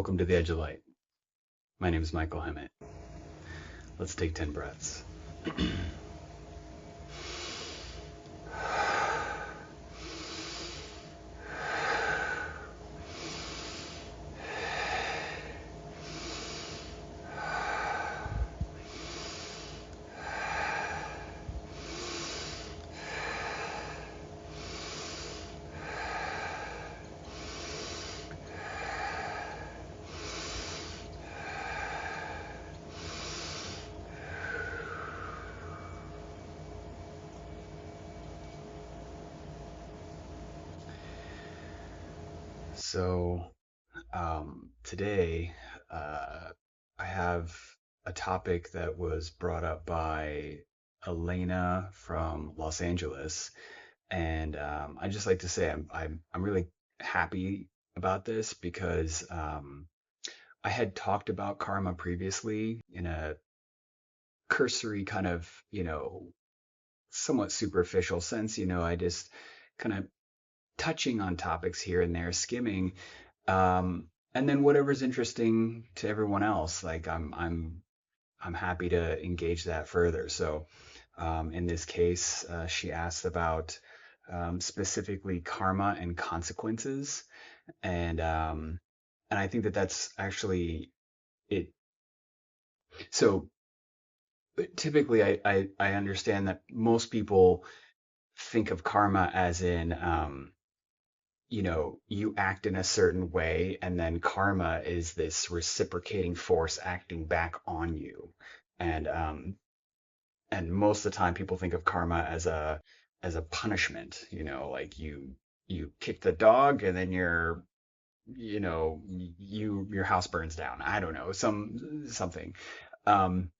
Welcome to the Edge of Light. My name is Michael Hemmett. Let's take 10 breaths. So, today, I have a topic that was brought up by Elena from Los Angeles, and I just like to say I'm really happy about this because I had talked about karma previously in a cursory kind of, somewhat superficial sense. I just kind of touching on topics here and there, skimming, and then whatever's interesting to everyone else, like I'm happy to engage that further. So in this case, she asked about specifically karma and consequences, and I think that that's actually it. So typically, I understand that most people think of karma as in you act in a certain way, and then karma is this reciprocating force acting back on you. And most of the time people think of karma as a punishment, like you kick the dog and then your house burns down. I don't know, something. Um,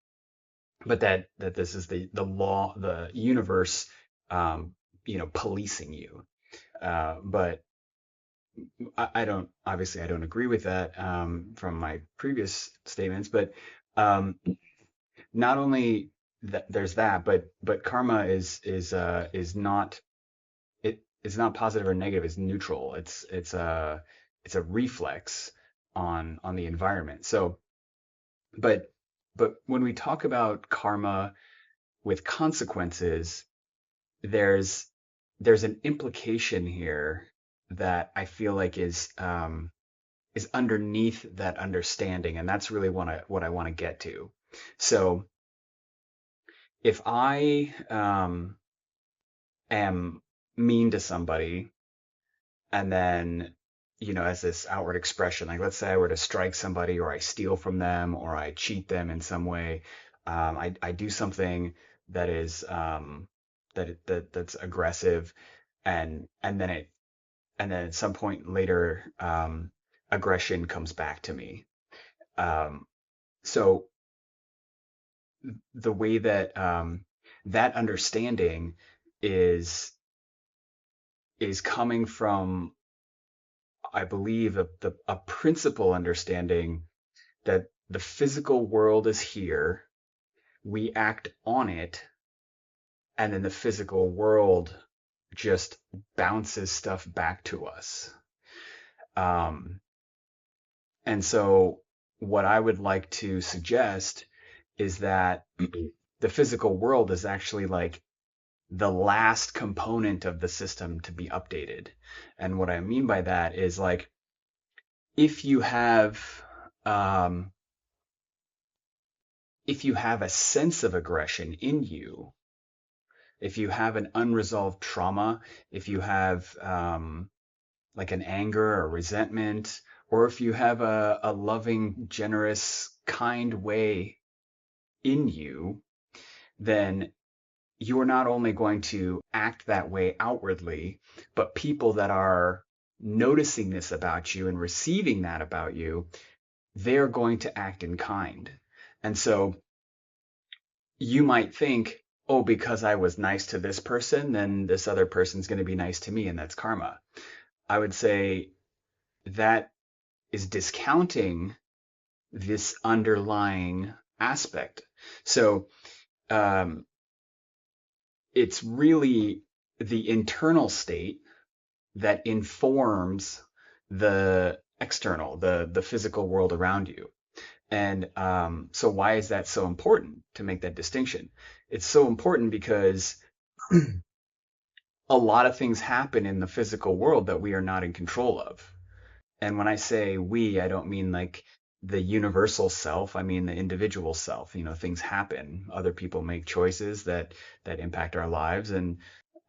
but that this is the law, the universe, policing you. But I don't, obviously I don't agree with that from my previous statements, but um, not only that there's that, but karma is not, it's not positive or negative, it's neutral. It's a reflex on the environment. So but when we talk about karma with consequences, there's there's an implication here that I feel like is underneath that understanding, and that's really what I want to get to. So if I am mean to somebody, and then as this outward expression, like let's say I were to strike somebody, or I steal from them, or I cheat them in some way, I do something that is that's aggressive, and then at some point later, aggression comes back to me. So the way that that understanding is is coming from, I believe, a principal understanding that the physical world is here, we act on it, and then the physical world just bounces stuff back to us. Um, and so, what I would like to suggest is that the physical world is actually like the last component of the system to be updated. And what I mean by that is, like, if you have um, if you have a sense of aggression in you, if you have an unresolved trauma, if you have like an anger or resentment, or if you have a loving, generous, kind way in you, then you're not only going to act that way outwardly, but people that are noticing this about you and receiving that about you, they're going to act in kind. And so you might think, oh, because I was nice to this person, then this other person's going to be nice to me, and that's karma. I would say that is discounting this underlying aspect. So um, it's really the internal state that informs the external, the physical world around you. And so why is that so important to make that distinction? It's so important because a lot of things happen in the physical world that we are not in control of. And when I say we, I don't mean like the universal self. I mean the individual self. Things happen. Other people make choices that impact our lives, and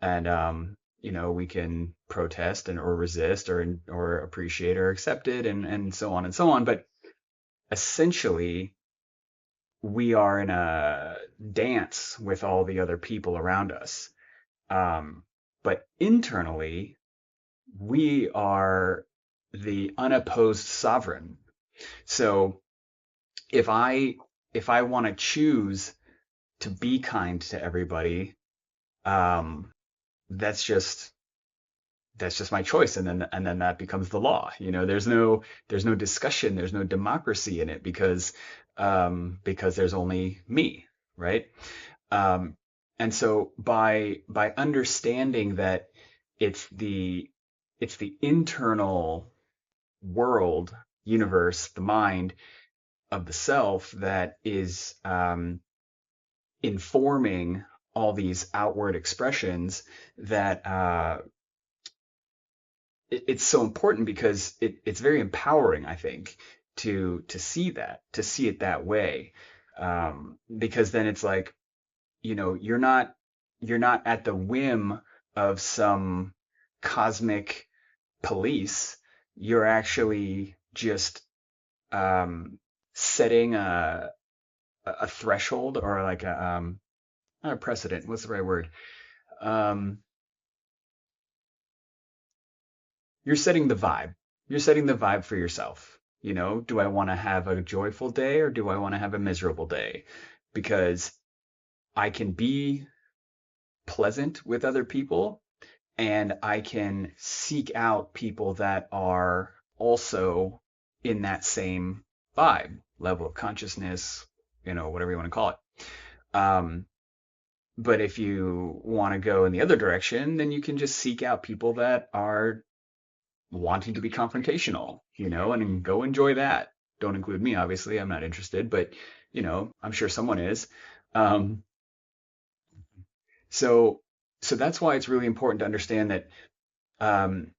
we can protest and or resist or appreciate or accept it, and so on and so on. But essentially, we are in a dance with all the other people around us. But internally, we are the unopposed sovereign. So if I if I want to choose to be kind to everybody, um, that's just that's just my choice, and then that becomes the law. There's no discussion, there's no democracy in it because there's only me, right? Um, and so by understanding that it's the it's the internal world, universe, the mind of the self that is informing all these outward expressions, that it's so important because it's very empowering, I think, to see it that way, because then it's like, you're not at the whim of some cosmic police. You're actually just um, setting a threshold, or like not a precedent. What's the right word? Um, you're setting the vibe. You're setting the vibe for yourself. Do I want to have a joyful day or do I want to have a miserable day? Because I can be pleasant with other people, and I can seek out people that are also in that same vibe, level of consciousness, whatever you want to call it. Um, but if you want to go in the other direction, then you can just seek out people that are wanting to be confrontational, and go enjoy that. Don't include me, obviously. I'm not interested, but I'm sure someone is. Um, so, so that's why it's really important to understand that um,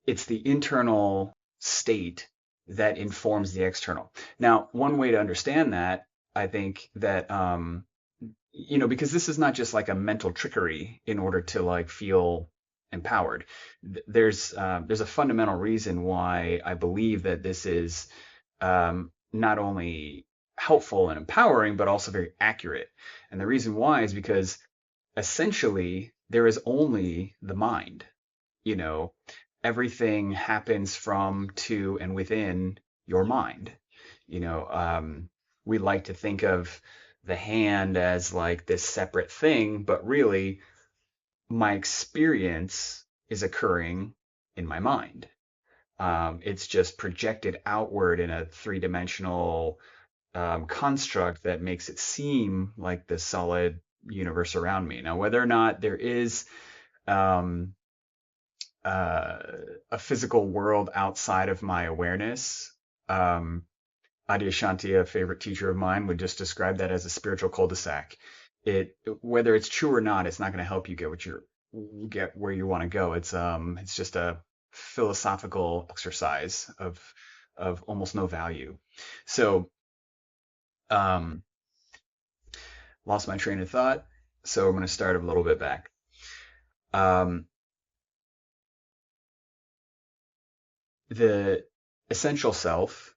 it's the internal state that informs the external. Now, one way to understand that, I think that because this is not just like a mental trickery in order to like feel empowered. There's a fundamental reason why I believe that this is not only helpful and empowering, but also very accurate. And the reason why is because essentially there is only the mind. You know, everything happens from, to, and within your mind. We like to think of the hand as like this separate thing, but really my experience is occurring in my mind. It's just projected outward in a three-dimensional construct that makes it seem like the solid universe around me. Now, whether or not there is um, uh, a physical world outside of my awareness, um, Adyashanti, a favorite teacher of mine, would just describe that as a spiritual cul-de-sac. Whether it's true or not, it's not going to help you get where you want to go. It's just a philosophical exercise of almost no value. So, um, lost my train of thought. So I'm going to start a little bit back. Um, the essential self,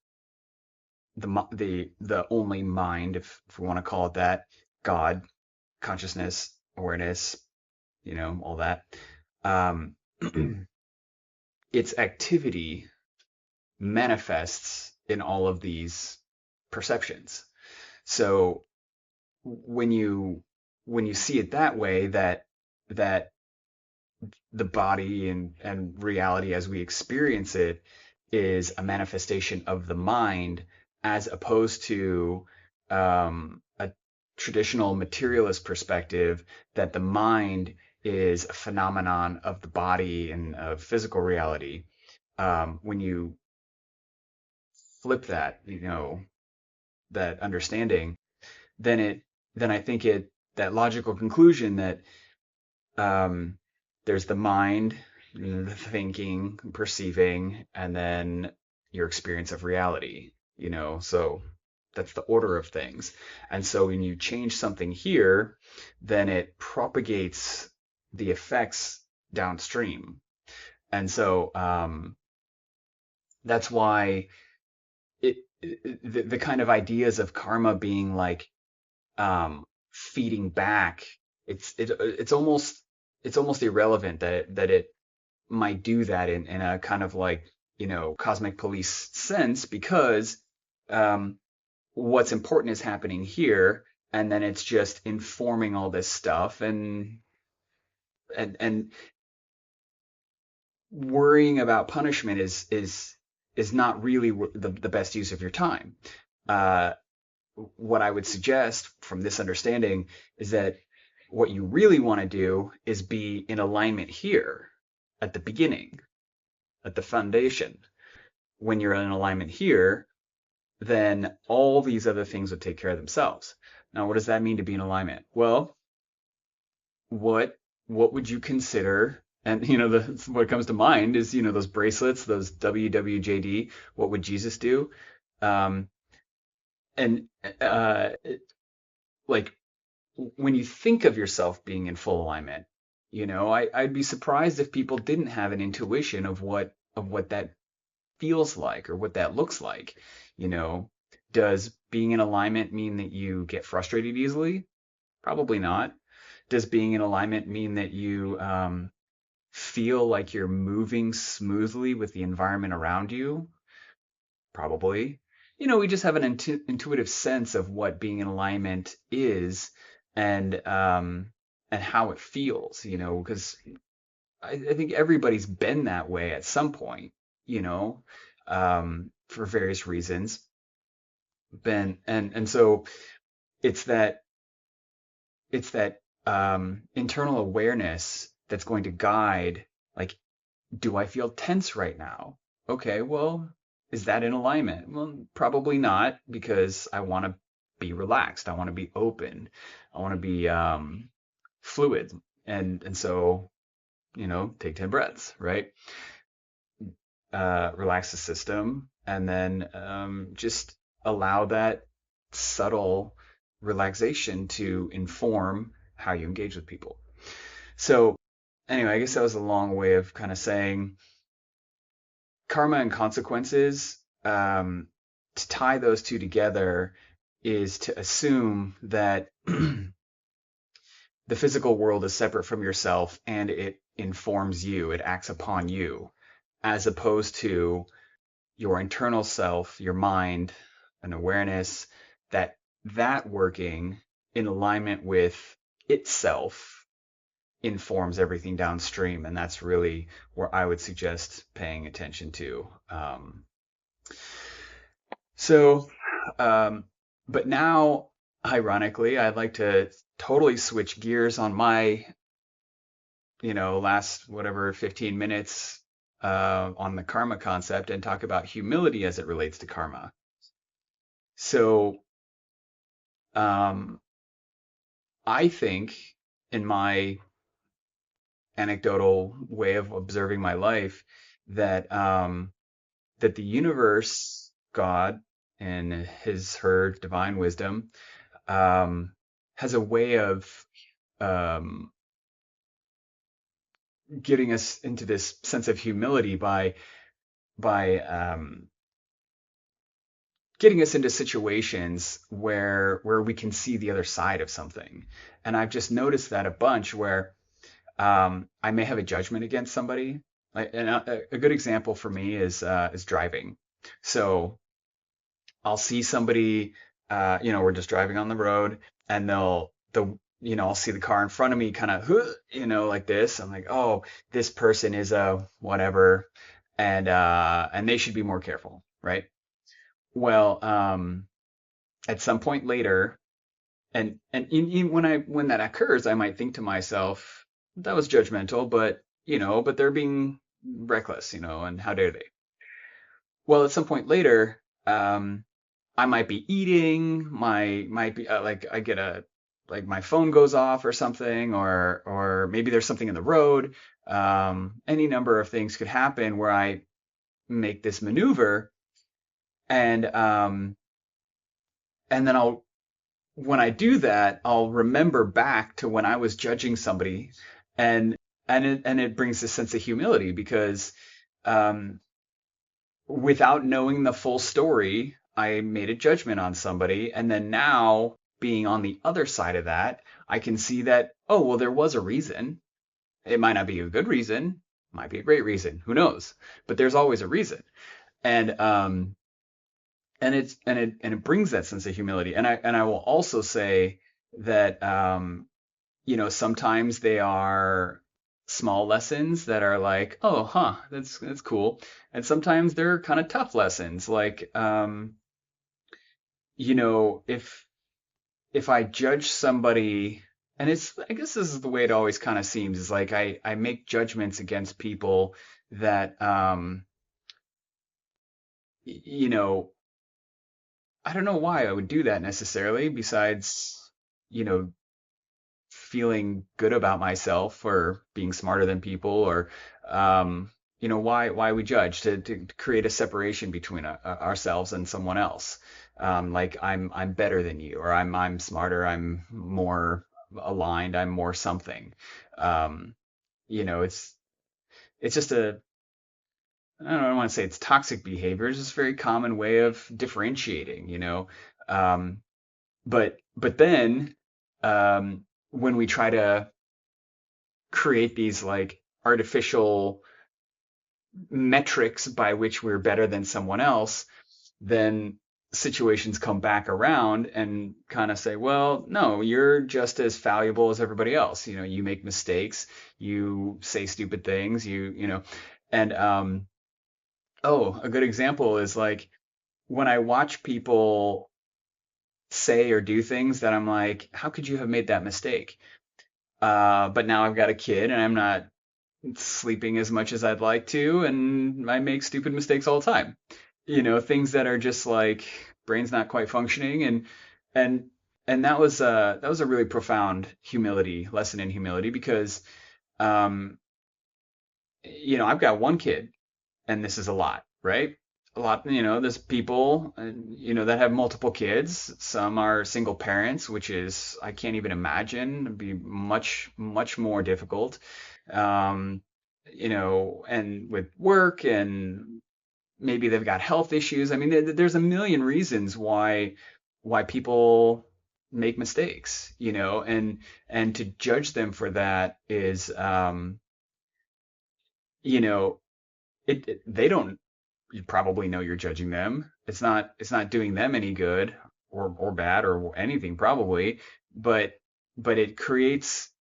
the only mind, if we want to call it that, God, consciousness, awareness, all that. Um, its activity manifests in all of these perceptions. So when you see it that way, that the body and reality as we experience it is a manifestation of the mind, as opposed to a traditional materialist perspective that the mind is a phenomenon of the body and of physical reality. When you flip that, that understanding, then I think that logical conclusion that um, there's the mind, the thinking, perceiving, and then your experience of reality, so that's the order of things. And so when you change something here, then it propagates the effects downstream. And so that's why the kind of ideas of karma being like feeding back, it's almost irrelevant that it might do that in a kind of like, cosmic police sense, because um, what's important is happening here, and then it's just informing all this stuff, and worrying about punishment is not really the best use of your time. Uh, what I would suggest from this understanding is that what you really want to do is be in alignment here at the beginning, at the foundation. When you're in alignment here, then all these other things would take care of themselves. Now, what does that mean to be in alignment? Well, what what would you consider? And what comes to mind is those bracelets, those WWJD. What would Jesus do? Um, and uh, like when you think of yourself being in full alignment, I'd be surprised if people didn't have an intuition of what that feels like or what that looks like. You know, does being in alignment mean that you get frustrated easily? Probably not. Does being in alignment mean that you feel like you're moving smoothly with the environment around you? Probably. We just have an intuitive sense of what being in alignment is, and how it feels, because I think everybody's been that way at some point, for various reasons. And so it's that internal awareness that's going to guide, like, do I feel tense right now? Okay, well, is that in alignment? Well, probably not, because I want to be relaxed. I want to be open. I want to be fluid. And so, take 10 breaths, right? Relax the system, and then just allow that subtle relaxation to inform how you engage with people. So, anyway, I guess that was a long way of kind of saying karma and consequences. To tie those two together is to assume that the physical world is separate from yourself and it informs you, it acts upon you, as opposed to your internal self, your mind, an awareness that working in alignment with itself informs everything downstream. And that's really where I would suggest paying attention to. So, um, but now, ironically, I'd like to totally switch gears on my, last whatever 15 minutes on the karma concept and talk about humility as it relates to karma. So, um, I think in my anecdotal way of observing my life that the universe, God, and her divine wisdom, um, has a way of um, getting us into this sense of humility by getting us into situations where we can see the other side of something. And I've just noticed that a bunch where I may have a judgment against somebody. Like, and a good example for me is driving. So I'll see somebody, we're just driving on the road, and I'll see the car in front of me kind of, like this. I'm like, oh, this person is a whatever, and they should be more careful, right? Well, at some point later, and when that occurs, I might think to myself, that was judgmental, but they're being reckless, and how dare they? Well, at some point later, um, I might be eating, might be like I get a like my phone goes off or something, or maybe there's something in the road. Any number of things could happen where I make this maneuver, and and then when I do that, I'll remember back to when I was judging somebody, and it brings a sense of humility because um, without knowing the full story, I made a judgment on somebody. And then now, being on the other side of that, I can see that, oh, well, there was a reason. It might not be a good reason, might be a great reason, who knows? But there's always a reason. And it brings that sense of humility. And I will also say that sometimes they are small lessons that are like, oh, huh, that's cool. And sometimes they're kind of tough lessons. Like, if I judge somebody, and I guess this is the way it always kind of seems, is like I make judgments against people that, y- you know, I don't know why I would do that necessarily, besides, you know, feeling good about myself or being smarter than people or why we judge to create a separation between ourselves and someone else, like I'm better than you, or I'm smarter, I'm more aligned, I'm more something. um, it's just I don't want to say it's toxic behavior. It's just a very common way of differentiating, um, but then when we try to create these like artificial metrics by which we're better than someone else, then situations come back around and kind of say, well, no, you're just as valuable as everybody else. You make mistakes, you say stupid things, and oh, a good example is like when I watch people say or do things that I'm like, how could you have made that mistake? But now I've got a kid and I'm not sleeping as much as I'd like to, and I make stupid mistakes all the time. Things that are just like brain's not quite functioning, and and that was a really profound humility lesson in humility because um I've got one kid and this is a lot, right? A lot, there's people, that have multiple kids. Some are single parents, which is, I can't even imagine. It'd be much, much more difficult. Um, and with work and maybe they've got health issues. I mean, there's a million reasons why people make mistakes, and to judge them for that is, you know, they don't, you probably know you're judging them. It's not doing them any good or bad or anything probably, but it creates,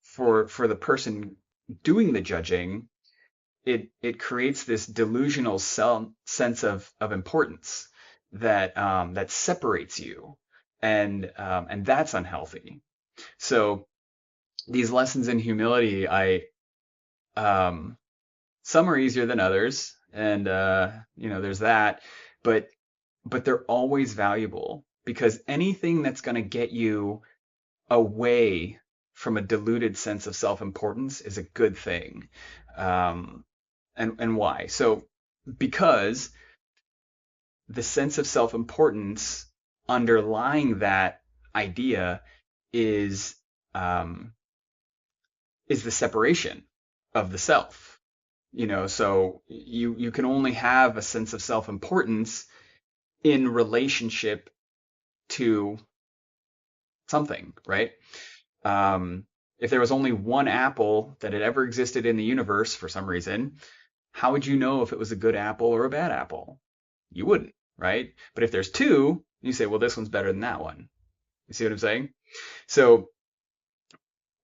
for the person doing the judging, it creates this delusional sense of importance that separates you, and that's unhealthy. So these lessons in humility, I um, some are easier than others, and there's that, but they're always valuable because anything that's going to get you away from a diluted sense of self-importance is a good thing. Um, and why? So because the sense of self-importance underlying that idea is um, is the separation of the self. So you can only have a sense of self-importance in relationship to something, right? Um, if there was only one apple that had ever existed in the universe for some reason, how would you know if it was a good apple or a bad apple? You wouldn't, right? But if there's two, you say, well, this one's better than that one. You see what I'm saying? So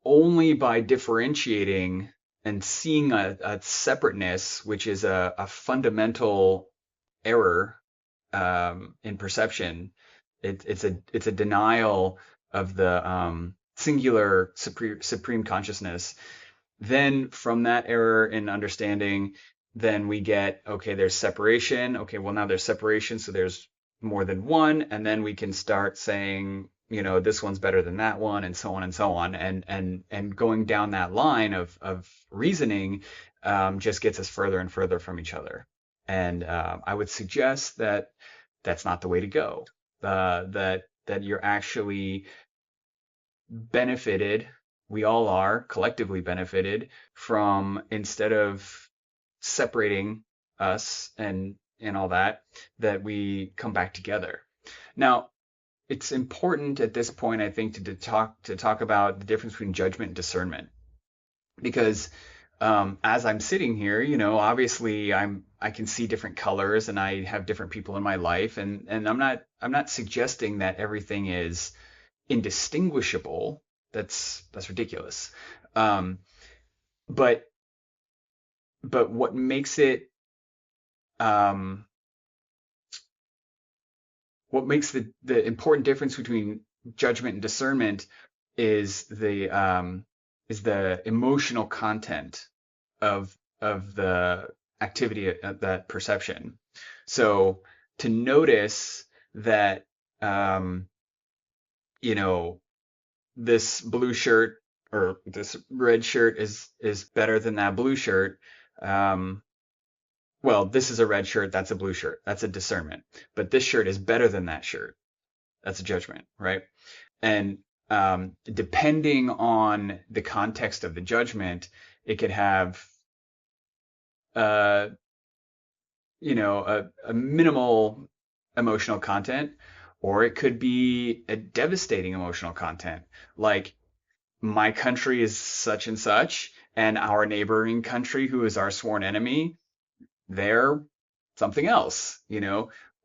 only by differentiating and seeing a separateness, which is a fundamental error in perception, it's a denial of the singular supreme consciousness. Then from that error in understanding, then we get, okay, there's separation. Okay, well, now there's separation, so there's more than one. And then we can start saying, this one's better than that one, and so on and so on. And going down that line of reasoning just gets us further and further from each other. And I would suggest that that's not the way to go. That you're actually benefited, we all are collectively benefited from, instead of separating us and all that, that we come back together. Now, it's important at this point, I think, to talk about the difference between judgment and discernment, because as I'm sitting here, obviously I can see different colors and I have different people in my life, and I'm not suggesting that everything is indistinguishable. That's ridiculous. Um, but but what makes it um, what makes the important difference between judgment and discernment is the emotional content of the activity of that perception. So to notice that you know this blue shirt or this red shirt is better than that blue shirt. Um, well, this is a red shirt, that's a blue shirt. That's a discernment. But this shirt is better than that shirt. That's a judgment, right? And depending on the context of the judgment, it could have uh, a minimal emotional content, or it could be a devastating emotional content. Like, my country is such and such, and our neighboring country, who is our sworn enemy, they're something else,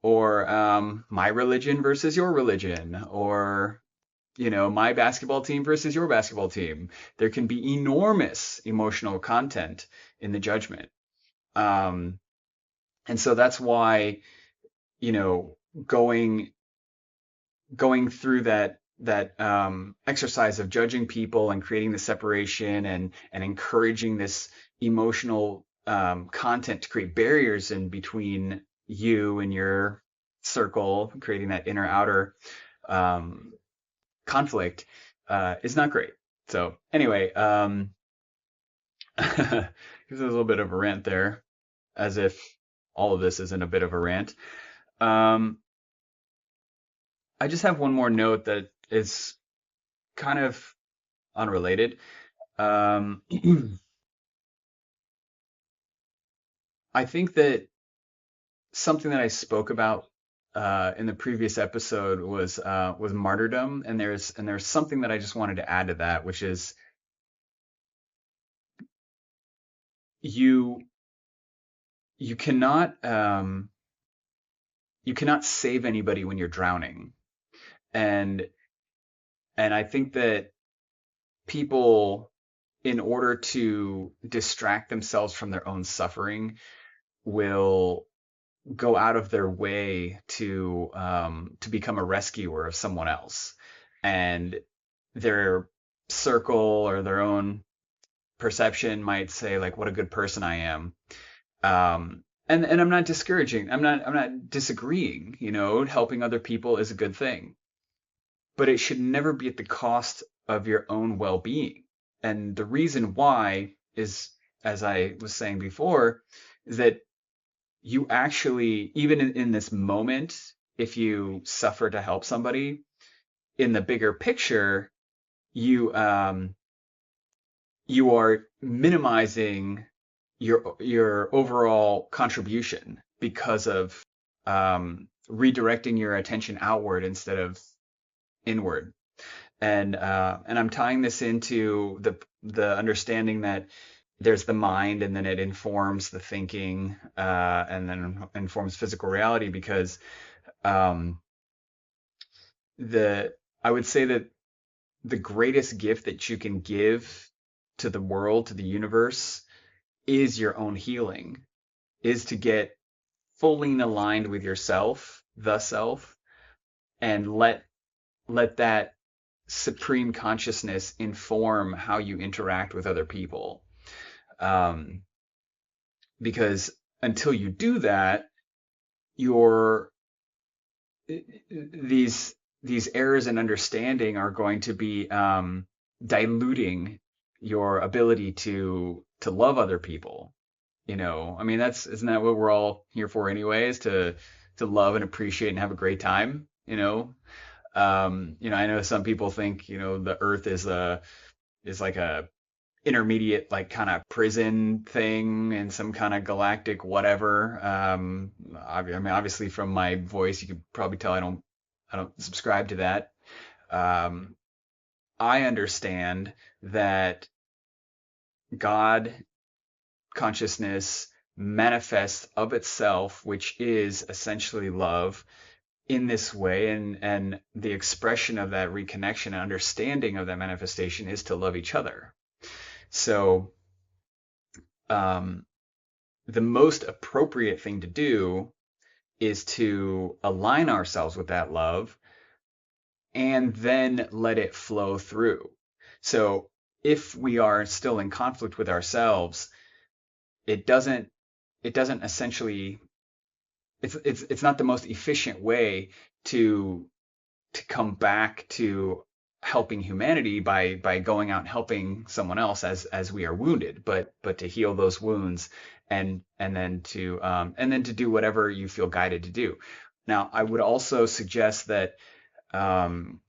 or my religion versus your religion, or my basketball team versus your basketball team. There can be enormous emotional content in the judgment. Um, and so that's why, you know, going going through that exercise of judging people and creating the separation and encouraging this emotional content to create barriers in between you and your circle, creating that inner outer um, conflict is not great. So anyway, there's a little bit of a rant there, as if all of this isn't a bit of a rant. Um, I just have one more note that is kind of unrelated. Um, I think that something that I spoke about in the previous episode was martyrdom, and there's something that I just wanted to add to that, which is you you cannot you cannot save anybody when you're drowning, and I think that people, in order to distract themselves from their own suffering, will go out of their way to become a rescuer of someone else, and their circle or their own perception might say, like, what a good person I am. And I'm not discouraging. I'm not disagreeing. Helping other people is a good thing, but it should never be at the cost of your own well-being. And the reason why is, as I was saying before, is that you actually, even in this moment, if you suffer to help somebody, in the bigger picture, you you are minimizing your overall contribution because of redirecting your attention outward instead of inward. And I'm tying this into the understanding that there's the mind, and then it informs the thinking, and then informs physical reality, because um, the I would say that the greatest gift that you can give to the world, to the universe, is your own healing, is to get fully aligned with yourself, the self, and let that supreme consciousness inform how you interact with other people. Um, because until you do that, your these these errors in understanding are going to be diluting your ability to love other people. I mean, that's isn't that what we're all here for anyways, to love and appreciate and have a great time, I know some people think, the earth is like a intermediate, like kind of prison thing and some kind of galactic whatever. I mean, obviously from my voice, you could probably tell I don't subscribe to that. Um, I understand that God consciousness manifests of itself, which is essentially love in this way, and the expression of that reconnection and understanding of that manifestation is to love each other. So um, the most appropriate thing to do is to align ourselves with that love and then let it flow through. So if we are still in conflict with ourselves, it doesn't it doesn't essentially it's not the most efficient way to come back to helping humanity by going out and helping someone else as we are wounded, but to heal those wounds and then to do whatever you feel guided to do. Now, I would also suggest that um,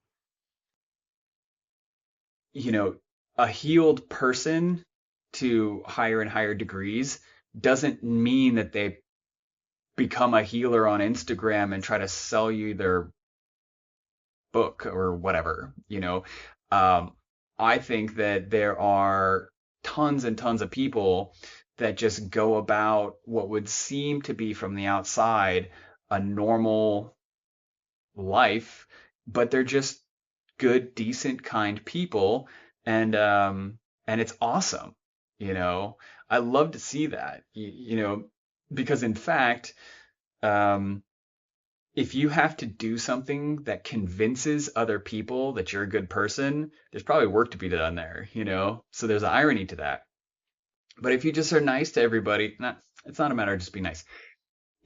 you know a healed person to higher and higher degrees doesn't mean that they become a healer on Instagram and try to sell you their book or whatever. Um, I think that there are tons and tons of people that just go about what would seem to be from the outside a normal life, but they're just good, decent, kind people, and it's awesome. I love to see that. Because in fact, um, if you have to do something that convinces other people that you're a good person, there's probably work to be done there. So there's an irony to that. But if you just are nice to everybody, it's not a matter of just being nice.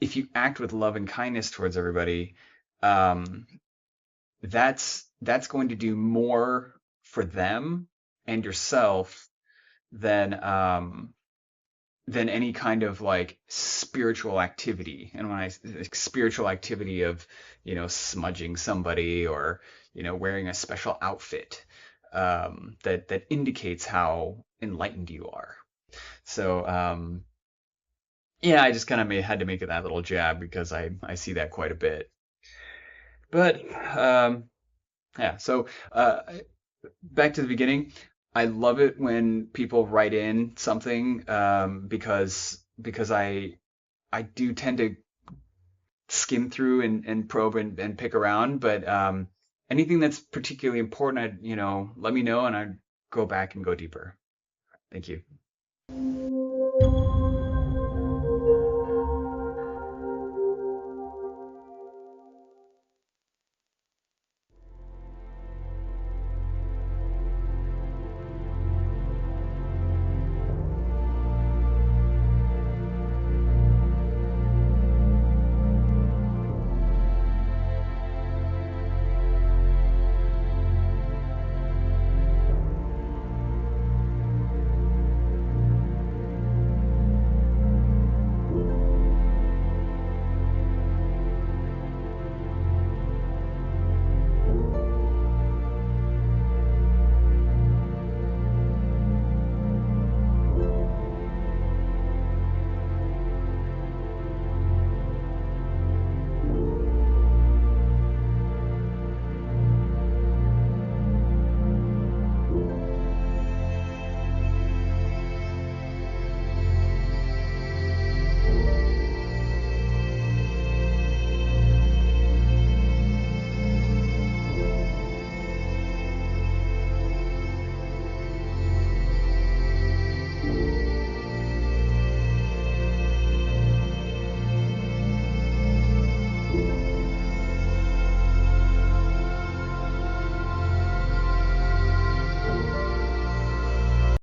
If you act with love and kindness towards everybody, um, that's going to do more for them and yourself than than any kind of like spiritual activity. And when I like, spiritual activity of, smudging somebody or, wearing a special outfit, that indicates how enlightened you are. So, yeah, I just kind of had to make it that little jab because I see that quite a bit. But yeah, so back to the beginning. I love it when people write in something because I do tend to skim through and probe and pick around, but anything that's particularly important, let me know and I go back and go deeper. Thank you.